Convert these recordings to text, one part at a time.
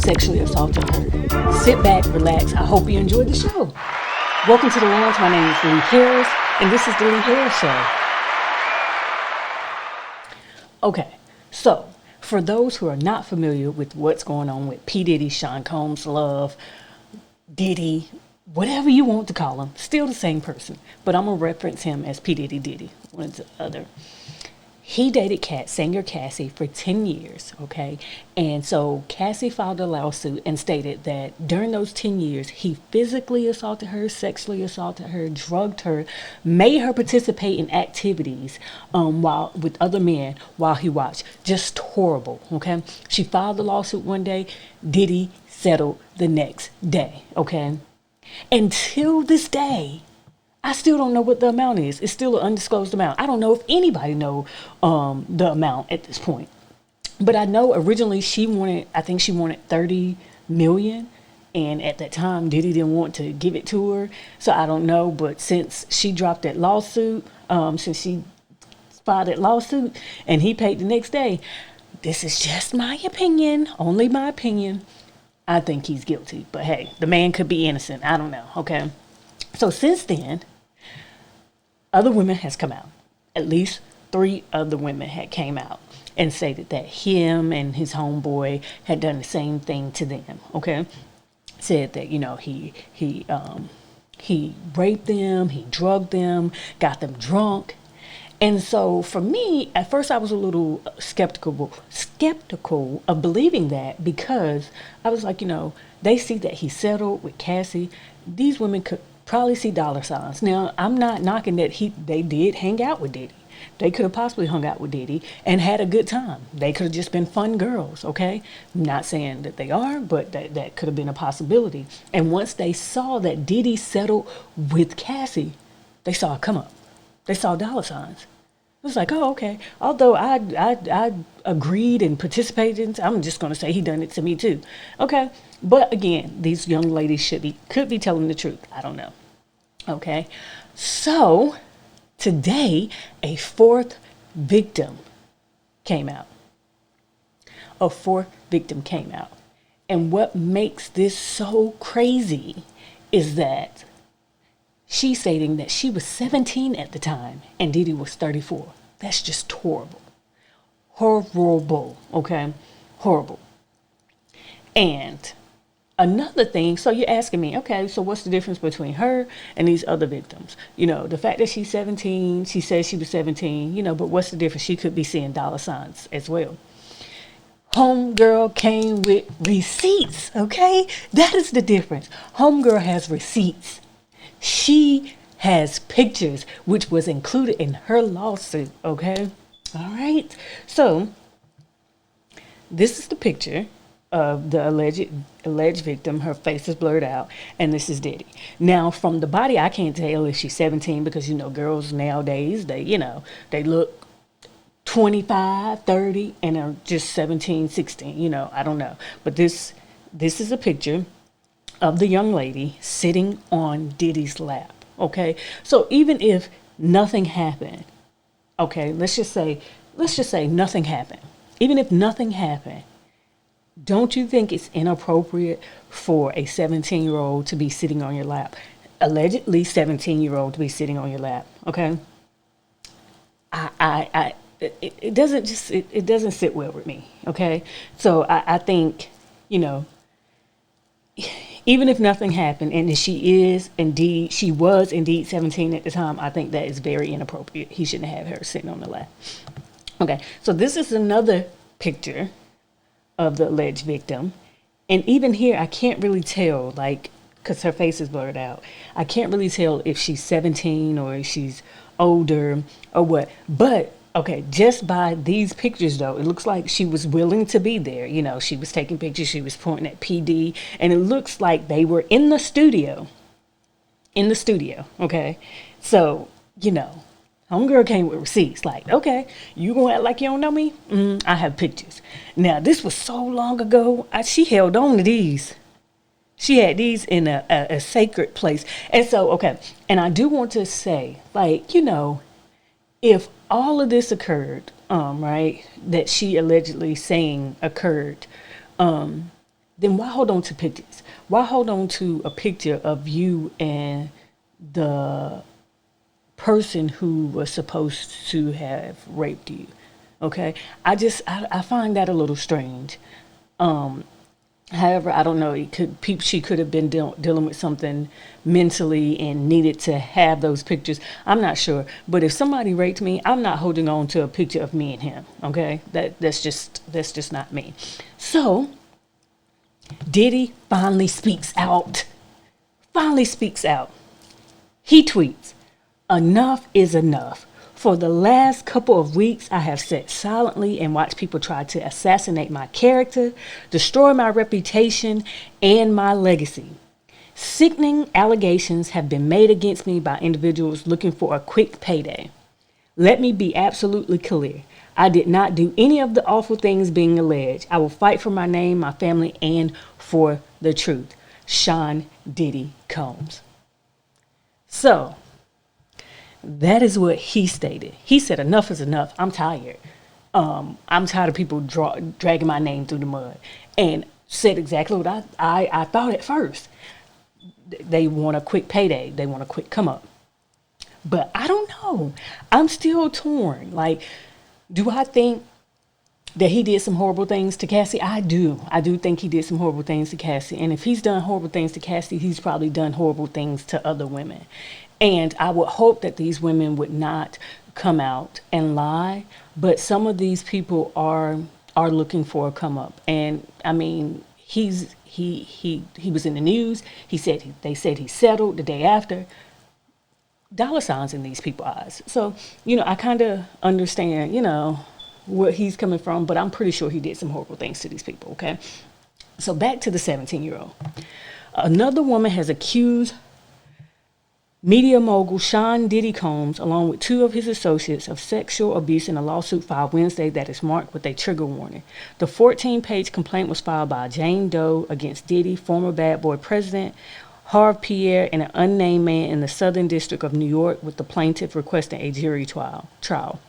sexually assaulted her. Sit back, relax. I hope you enjoyed the show. Welcome to the lounge. My name is Lee Harris, and this is the Lee Harris Show. Okay, so for those who are not familiar with what's going on with P. Diddy, Sean Combs, Love, Diddy, whatever you want to call him, still the same person, but I'm going to reference him as P. Diddy, one or the other. He dated singer Cassie for 10 years, okay? And so Cassie filed a lawsuit and stated that during those 10 years, he physically assaulted her, sexually assaulted her, drugged her, made her participate in activities while with other men while he watched. Just horrible, okay? She filed the lawsuit one day. Diddy settled the next day, okay? Until this day, I still don't know what the amount is. It's still an undisclosed amount. I don't know if anybody know the amount at this point. But I know originally I think she wanted 30 million. And at that time, Diddy didn't want to give it to her. So I don't know. But since she dropped that lawsuit, since she filed that lawsuit and he paid the next day, this is just my opinion, only my opinion. I think he's guilty. But hey, the man could be innocent. I don't know. Okay. So since then, other women has come out. At least 3 other women had came out and stated that him and his homeboy had done the same thing to them. Okay, said that he raped them, he drugged them, got them drunk. And so for me, at first I was a little skeptical of believing that, because I was like, they see that he settled with Cassie. These women could probably see dollar signs. Now, I'm not knocking that they did hang out with Diddy. They could have possibly hung out with Diddy and had a good time. They could have just been fun girls, okay? I'm not saying that they are, but that could have been a possibility. And once they saw that Diddy settled with Cassie, they saw a come up. They saw dollar signs. It was like, oh, okay. Although I agreed and participated, I'm just going to say he done it to me too. Okay. But again, these young ladies could be telling the truth. I don't know. Okay. So today, a 4th victim came out. A 4th victim came out. And what makes this so crazy is that she's stating that she was 17 at the time and Diddy was 34. That's just horrible. Horrible, okay? Horrible. And another thing, so you're asking me, okay, so what's the difference between her and these other victims? The fact that she's 17, she says she was 17, but what's the difference? She could be seeing dollar signs as well. Homegirl came with receipts, okay? That is the difference. Homegirl has receipts. She has pictures, which was included in her lawsuit, okay? All right. So this is the picture of the alleged victim. Her face is blurred out, and this is Diddy. Now, from the body, I can't tell if she's 17 because, girls nowadays, they look 25, 30, and are just 17, 16. I don't know. But this is a picture of the young lady sitting on Diddy's lap, okay? So even if nothing happened, okay, let's just say nothing happened. Even if nothing happened, don't you think it's inappropriate for a 17-year-old to be sitting on your lap? Allegedly 17-year-old to be sitting on your lap, okay? It doesn't sit well with me, okay? So I think, even if nothing happened and she was indeed 17 at the time, I think that is very inappropriate. He shouldn't have her sitting on the lap. Okay, so this is another picture of the alleged victim. And even here, I can't really tell, because her face is blurred out. I can't really tell if she's 17 or if she's older or what. But okay, just by these pictures, though, it looks like she was willing to be there. She was taking pictures. She was pointing at PD. And it looks like they were in the studio. Okay? So, homegirl came with receipts. Like, okay, you gonna act like you don't know me? I have pictures. Now, this was so long ago. She held on to these. She had these in a sacred place. And so, okay, and I do want to say, if all of this occurred, right, that she allegedly saying occurred, then why hold on to pictures? Why hold on to a picture of you and the person who was supposed to have raped you? Okay, I find that a little strange. However, I don't know. She could have been dealing with something mentally and needed to have those pictures. I'm not sure. But if somebody raped me, I'm not holding on to a picture of me and him. Okay, that's just not me. So Diddy finally speaks out. Finally speaks out. He tweets, "Enough is enough. For the last couple of weeks, I have sat silently and watched people try to assassinate my character, destroy my reputation, and my legacy. Sickening allegations have been made against me by individuals looking for a quick payday. Let me be absolutely clear. I did not do any of the awful things being alleged. I will fight for my name, my family, and for the truth. Sean Diddy Combs." So, that is what he stated. He said, "Enough is enough. I'm tired. I'm tired of people dragging my name through the mud." And said exactly what I thought at first. They want a quick payday. They want a quick come up. But I don't know. I'm still torn. Like, do I think that he did some horrible things to Cassie? I do. I do think he did some horrible things to Cassie. And if he's done horrible things to Cassie, he's probably done horrible things to other women. And I would hope that these women would not come out and lie. But some of these people are looking for a come up. And I mean, he was in the news. They said he settled the day after. Dollar signs in these people's eyes. So, I kind of understand, where he's coming from, but I'm pretty sure he did some horrible things to these people, okay? So back to the 17-year-old. Another woman has accused media mogul Sean Diddy Combs, along with two of his associates, of sexual abuse in a lawsuit filed Wednesday that is marked with a trigger warning. The 14-page complaint was filed by Jane Doe against Diddy, former Bad Boy president, Harve Pierre, and an unnamed man in the Southern District of New York, with the plaintiff requesting a jury trial.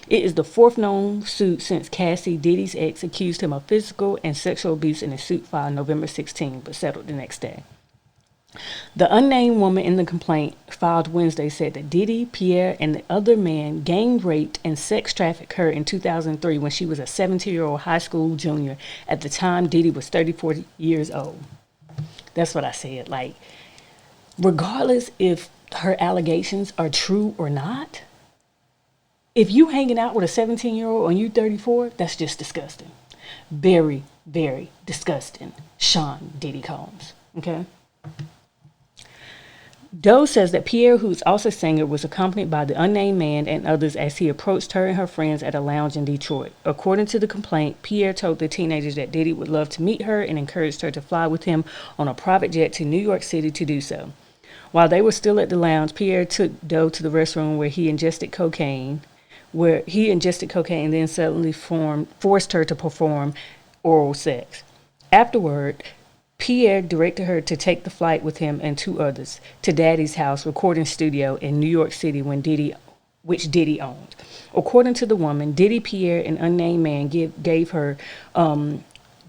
It is the fourth known suit since Cassie, Diddy's ex, accused him of physical and sexual abuse in a suit filed November 16, but settled the next day. The unnamed woman in the complaint filed Wednesday said that Diddy, Pierre, and the other man gang raped and sex trafficked her in 2003 when she was a 17-year-old high school junior. At the time, Diddy was 34 years old. That's what I said. Like, regardless if her allegations are true or not, if you hanging out with a 17-year-old and you 34, that's just disgusting. Very, very disgusting. Sean Diddy Combs. Okay? Doe says that Pierre, who's also a singer, was accompanied by the unnamed man and others as he approached her and her friends at a lounge in Detroit. According to the complaint, Pierre told the teenagers that Diddy would love to meet her and encouraged her to fly with him on a private jet to New York City to do so. While they were still at the lounge, Pierre took Doe to the restroom where he ingested cocaine, and then suddenly forced her to perform oral sex. Afterward, Pierre directed her to take the flight with him and two others to Daddy's house recording studio in New York City, which Diddy owned. According to the woman, Diddy, Pierre, and unnamed man gave her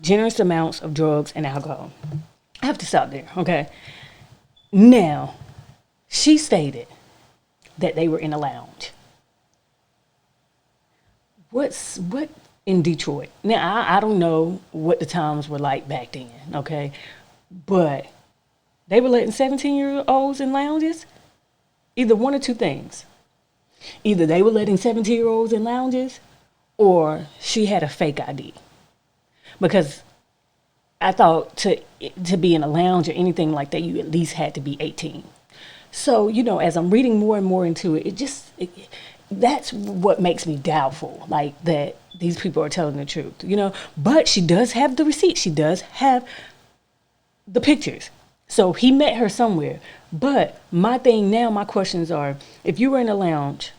generous amounts of drugs and alcohol. I have to stop there, okay? Now, she stated that they were in a lounge. What in Detroit? Now, I don't know what the times were like back then, okay? But they were letting 17-year-olds in lounges? Either one or two things. Either they were letting 17-year-olds in lounges, or she had a fake ID. Because I thought to be in a lounge or anything like that, you at least had to be 18. So, as I'm reading more and more into it, that's what makes me doubtful, like that these people are telling the truth, But she does have the receipt. She does have the pictures. So he met her somewhere. But my questions are, if you were in a lounge,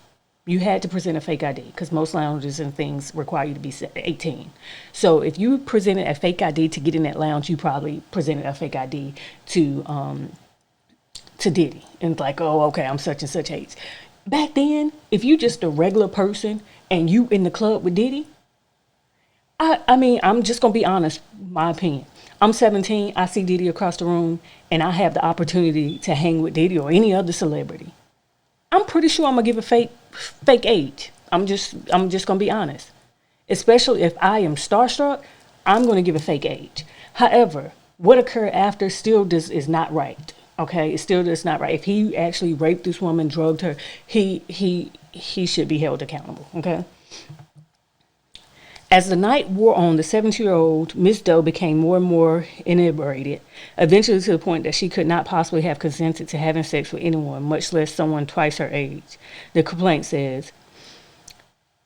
you had to present a fake ID because most lounges and things require you to be 18. So if you presented a fake ID to get in that lounge, you probably presented a fake ID to Diddy. And it's like, oh, okay, I'm such and such age. Back then, if you just a regular person and you in the club with Diddy, I mean, I'm just going to be honest, my opinion. I'm 17, I see Diddy across the room, and I have the opportunity to hang with Diddy or any other celebrity. I'm pretty sure I'm gonna give a fake age. I'm just gonna be honest. Especially if I am starstruck, I'm gonna give a fake age. However, what occurred after still is not right. Okay, it still is not right. If he actually raped this woman, drugged her, he should be held accountable. Okay. As the night wore on, the 17-year-old Miss Doe became more and more inebriated, eventually to the point that she could not possibly have consented to having sex with anyone, much less someone twice her age. The complaint says,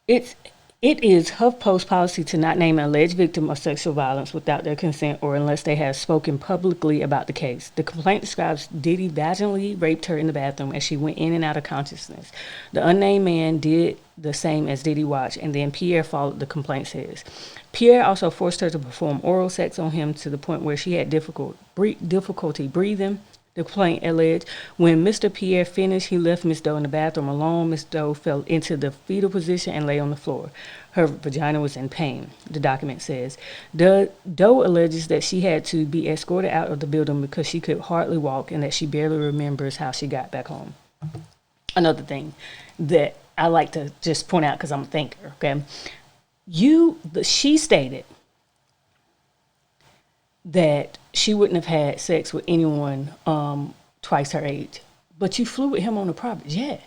It's it is HuffPost policy to not name an alleged victim of sexual violence without their consent or unless they have spoken publicly about the case. The complaint describes Diddy vaginally raped her in the bathroom as she went in and out of consciousness. The unnamed man did the same as Diddy watched, and then Pierre followed, the complaint says. Pierre also forced her to perform oral sex on him to the point where she had difficulty breathing. The complaint alleged when Mr. Pierre finished, he left Miss Doe in the bathroom alone. Miss Doe fell into the fetal position and lay on the floor. Her vagina was in pain, the document says. Doe alleges that she had to be escorted out of the building because she could hardly walk and that she barely remembers how she got back home. Another thing that I like to just point out because I'm a thinker, okay? She stated that she wouldn't have had sex with anyone twice her age, but you flew with him on a private jet.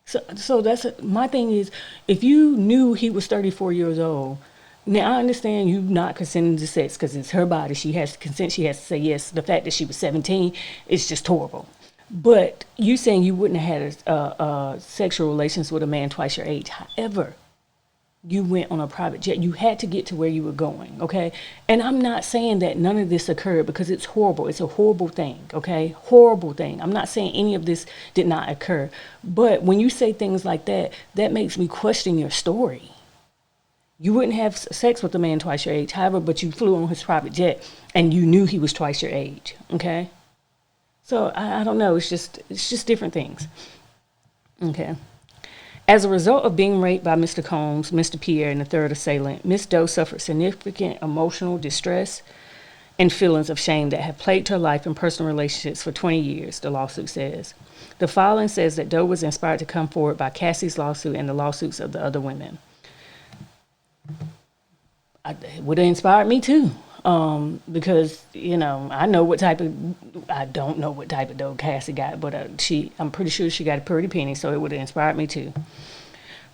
So that's my thing is, if you knew he was 34 years old, now I understand you not consenting to sex because it's her body. She has to consent. She has to say yes. The fact that she was 17 is just horrible. But you saying you wouldn't have had sexual relations with a man twice your age. However, you went on a private jet. You had to get to where you were going, okay? And I'm not saying that none of this occurred because it's horrible. It's a horrible thing, okay? Horrible thing. I'm not saying any of this did not occur. But when you say things like that, that makes me question your story. You wouldn't have sex with a man twice your age, however, but you flew on his private jet and you knew he was twice your age, okay? So I don't know. It's just different things, okay? As a result of being raped by Mr. Combs, Mr. Pierre, and the third assailant, Miss Doe suffered significant emotional distress and feelings of shame that have plagued her life and personal relationships for 20 years, the lawsuit says. The filing says that Doe was inspired to come forward by Cassie's lawsuit and the lawsuits of the other women. It would have inspired me too, because, I don't know what type of Doe Cassie got, but I'm pretty sure she got a pretty penny, so it would have inspired me too.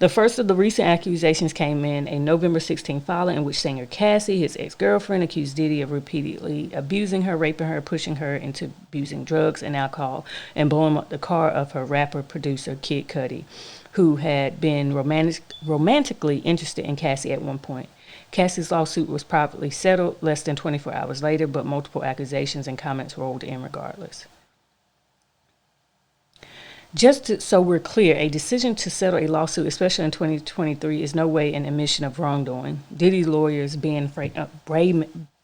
The first of the recent accusations came in a November 16 filing in which singer Cassie, his ex-girlfriend, accused Diddy of repeatedly abusing her, raping her, pushing her into abusing drugs and alcohol, and blowing up the car of her rapper-producer Kid Cudi, who had been romantically interested in Cassie at one point. Cassie's lawsuit was privately settled less than 24 hours later, but multiple accusations and comments rolled in regardless. So we're clear, a decision to settle a lawsuit, especially in 2023, is no way an admission of wrongdoing. Diddy's lawyers, Ben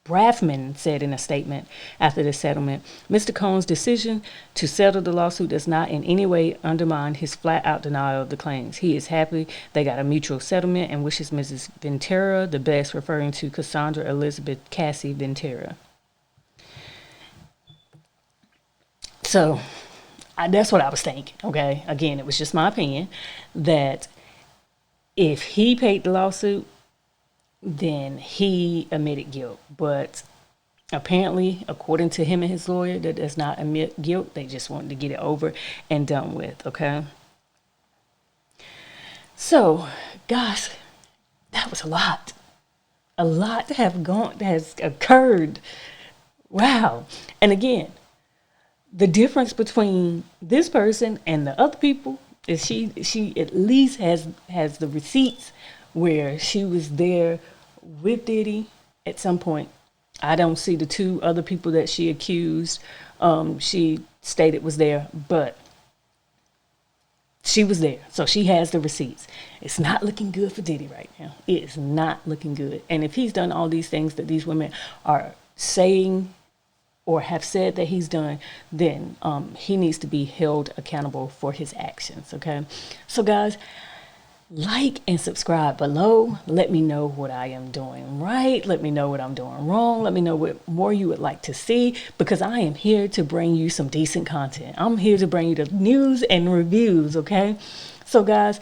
Brafman, said in a statement after the settlement, Mr. Cohn's decision to settle the lawsuit does not in any way undermine his flat-out denial of the claims. He is happy they got a mutual settlement and wishes Mrs. Ventura the best, referring to Cassandra Elizabeth Cassie Ventura. So that's what I was thinking, okay? Again, it was just my opinion that if he paid the lawsuit, then he admitted guilt. But apparently, according to him and his lawyer, that does not admit guilt. They just wanted to get it over and done with, okay? So, guys, that was a lot. A lot has occurred. Wow. And again, the difference between this person and the other people is she at least has the receipts where she was there with Diddy at some point. I don't see the two other people that she accused. She stated was there, but she was there. So she has the receipts. It's not looking good for Diddy right now. It is not looking good. And if he's done all these things that these women are saying or have said that he's done, then he needs to be held accountable for his actions, okay? So, guys, Like and subscribe below. Let me know what I am doing right. Let me know what I'm doing wrong. Let me know what more you would like to see, because I am here to bring you some decent content. I'm here to bring you the news and reviews, okay? So guys,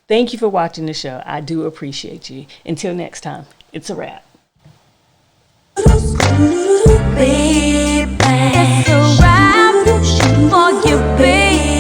thank you for watching the show. I do appreciate you. Until next time, it's a wrap. Baby, it's a wrap for you, baby.